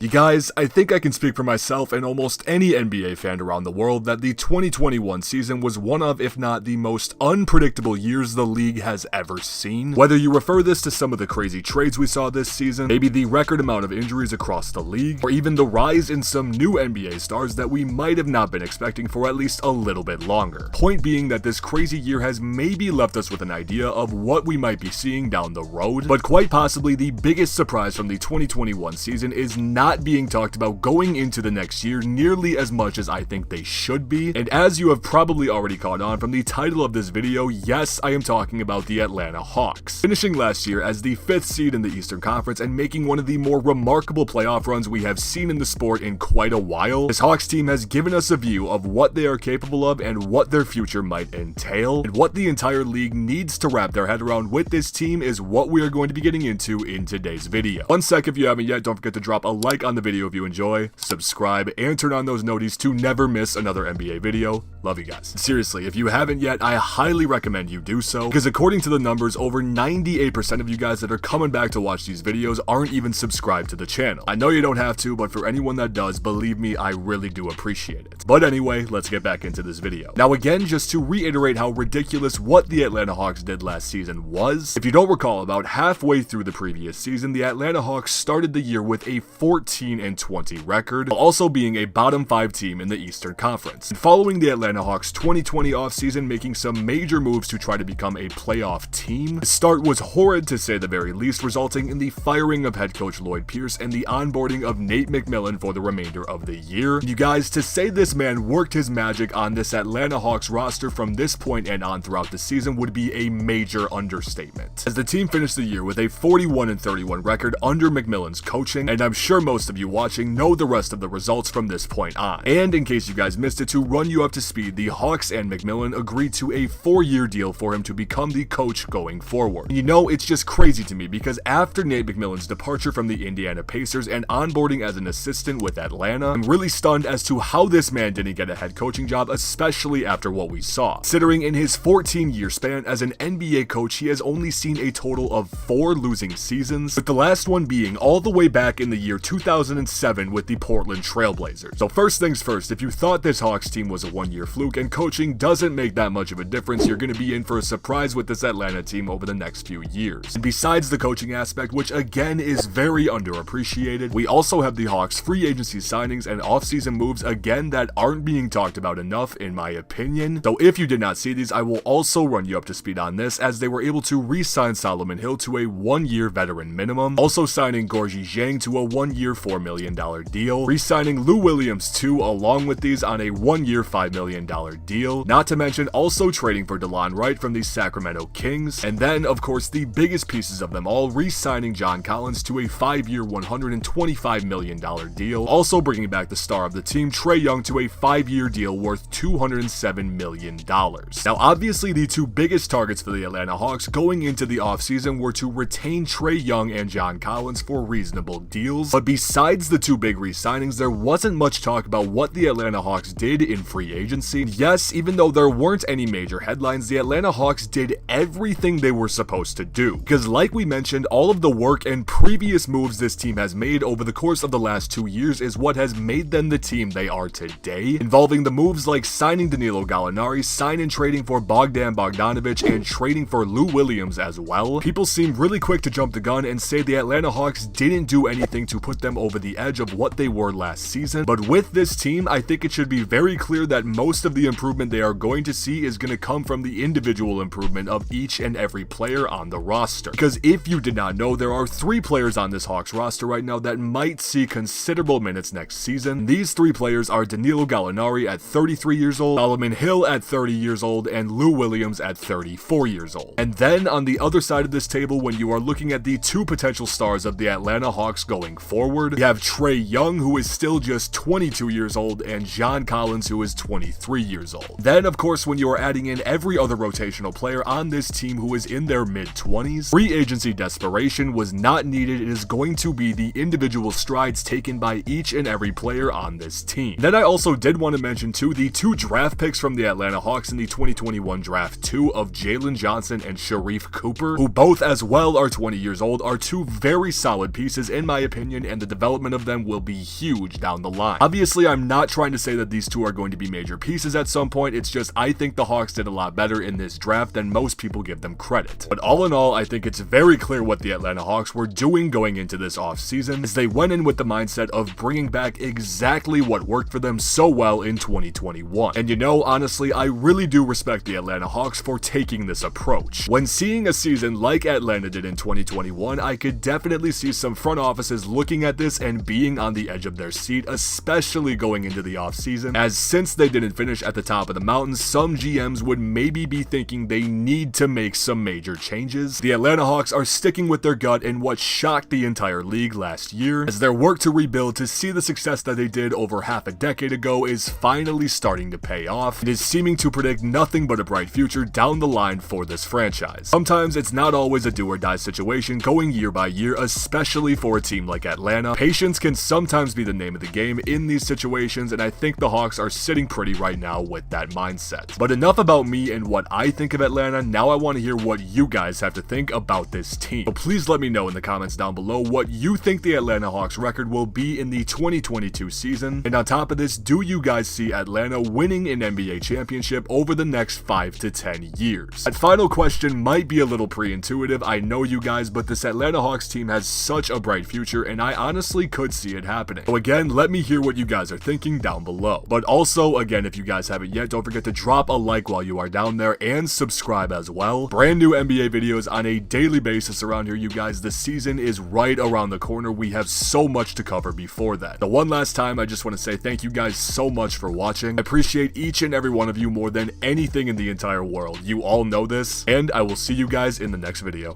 You guys, I think I can speak for myself and almost any NBA fan around the world that the 2021 season was one of, if not the most unpredictable years the league has ever seen. Whether you refer this to some of the crazy trades we saw this season, maybe the record amount of injuries across the league, or even the rise in some new NBA stars that we might have not been expecting for at least a little bit longer. Point being that this crazy year has maybe left us with an idea of what we might be seeing down the road, but quite possibly the biggest surprise from the 2021 season is not being talked about going into the next year nearly as much as I think they should be. And as you have probably already caught on from the title of this video, yes, I am talking about the Atlanta Hawks. Finishing last year as the 5th seed in the Eastern Conference and making one of the more remarkable playoff runs we have seen in the sport in quite a while, this Hawks team has given us a view of what they are capable of and what their future might entail. And what the entire league needs to wrap their head around with this team is what we are going to be getting into in today's video. One sec, if you haven't yet, don't forget to drop a like on the video if you enjoy, subscribe, and turn on those noties to never miss another NBA video. Love you guys. Seriously, if you haven't yet, I highly recommend you do so, because according to the numbers, over 98% of you guys that are coming back to watch these videos aren't even subscribed to the channel. I know you don't have to, but for anyone that does, believe me, I really do appreciate it. But anyway, let's get back into this video. Now again, just to reiterate how ridiculous what the Atlanta Hawks did last season was, if you don't recall, about halfway through the previous season, the Atlanta Hawks started the year with a 14-20 record, while also being a bottom 5 team in the Eastern Conference. And following the Atlanta Hawks 2020 offseason making some major moves to try to become a playoff team, the start was horrid to say the very least, resulting in the firing of head coach Lloyd Pierce and the onboarding of Nate McMillan for the remainder of the year. You guys, to say this man worked his magic on this Atlanta Hawks roster from this point and on throughout the season would be a major understatement, as the team finished the year with a 41-31 record under McMillan's coaching, and I'm sure most of you watching know the rest of the results from this point on. And in case you guys missed it, to run you up to speed, the Hawks and McMillan agreed to a 4-year deal for him to become the coach going forward. And you know, it's just crazy to me because after Nate McMillan's departure from the Indiana Pacers and onboarding as an assistant with Atlanta, I'm really stunned as to how this man didn't get a head coaching job, especially after what we saw. Considering in his 14-year span as an NBA coach, he has only seen a total of 4 losing seasons, with the last one being all the way back in the year 2007 with the Portland Trailblazers. So first things first, if you thought this Hawks team was a 1-year fluke and coaching doesn't make that much of a difference, you're going to be in for a surprise with this Atlanta team over the next few years. And besides the coaching aspect, which again is very underappreciated, we also have the Hawks free agency signings and offseason moves again that aren't being talked about enough in my opinion. Though if you did not see these, I will also run you up to speed on this, as they were able to re-sign Solomon Hill to a 1-year veteran minimum, also signing Gourgi Dieng to a 1-year $4 million deal, re-signing Lou Williams too along with these on a 1-year $5 million deal, not to mention also trading for Delon Wright from the Sacramento Kings, and then of course the biggest pieces of them all, re-signing John Collins to a 5-year $125 million deal, also bringing back the star of the team Trae Young to a 5-year deal worth $207 million. Now obviously the two biggest targets for the Atlanta Hawks going into the offseason were to retain Trae Young and John Collins for reasonable deals, but besides the two big re-signings, there wasn't much talk about what the Atlanta Hawks did in free agency. Yes, even though there weren't any major headlines, the Atlanta Hawks did everything they were supposed to do, because like we mentioned, all of the work and previous moves this team has made over the course of the last 2 years is what has made them the team they are today, involving the moves like signing Danilo Gallinari, signing and trading for Bogdan Bogdanovic, and trading for Lou Williams as well. People seem really quick to jump the gun and say the Atlanta Hawks didn't do anything to put them over the edge of what they were last season, but with this team, I think it should be very clear that most of the improvement they are going to see is going to come from the individual improvement of each and every player on the roster. Because if you did not know, there are 3 players on this Hawks roster right now that might see considerable minutes next season. These 3 players are Danilo Gallinari at 33 years old, Solomon Hill at 30 years old, and Lou Williams at 34 years old. And then on the other side of this table, when you are looking at the 2 potential stars of the Atlanta Hawks going forward, you have Trae Young, who is still just 22 years old, and John Collins, who is 23 years old. Then of course, when you are adding in every other rotational player on this team who is in their mid-20s, free agency desperation was not needed. It is going to be the individual strides taken by each and every player on this team. Then I also did want to mention too the 2 draft picks from the Atlanta Hawks in the 2021 draft too, of Jalen Johnson and Sharif Cooper, who both as well are 20 years old, are 2 very solid pieces in my opinion, and the the development of them will be huge down the line. Obviously, I'm not trying to say that these two are going to be major pieces at some point, it's just I think the Hawks did a lot better in this draft than most people give them credit. But all in all, I think it's very clear what the Atlanta Hawks were doing going into this offseason, as they went in with the mindset of bringing back exactly what worked for them so well in 2021. And you know, honestly, I really do respect the Atlanta Hawks for taking this approach. When seeing a season like Atlanta did in 2021, I could definitely see some front offices looking at this and being on the edge of their seat, especially going into the offseason, as since they didn't finish at the top of the mountain, some GMs would maybe be thinking they need to make some major changes. The Atlanta Hawks are sticking with their gut in what shocked the entire league last year, as their work to rebuild to see the success that they did over half a decade ago is finally starting to pay off. It is seeming to predict nothing but a bright future down the line for this franchise. Sometimes it's not always a do or die situation going year by year, especially for a team like Atlanta. Patience can sometimes be the name of the game in these situations, and I think the Hawks are sitting pretty right now with that mindset. But enough about me and what I think of Atlanta, now I want to hear what you guys have to think about this team. So please let me know in the comments down below what you think the Atlanta Hawks record will be in the 2022 season. And on top of this, do you guys see Atlanta winning an NBA championship over the next 5 to 10 years? That final question might be a little pre-intuitive, I know you guys, but this Atlanta Hawks team has such a bright future, and I honestly could see it happening. So again, let me hear what you guys are thinking down below. But also, again, if you guys haven't yet, don't forget to drop a like while you are down there and subscribe as well. Brand new NBA videos on a daily basis around here, you guys. The season is right around the corner. We have so much to cover before that. So one last time, I just want to say thank you guys so much for watching. I appreciate each and every one of you more than anything in the entire world. You all know this, and I will see you guys in the next video.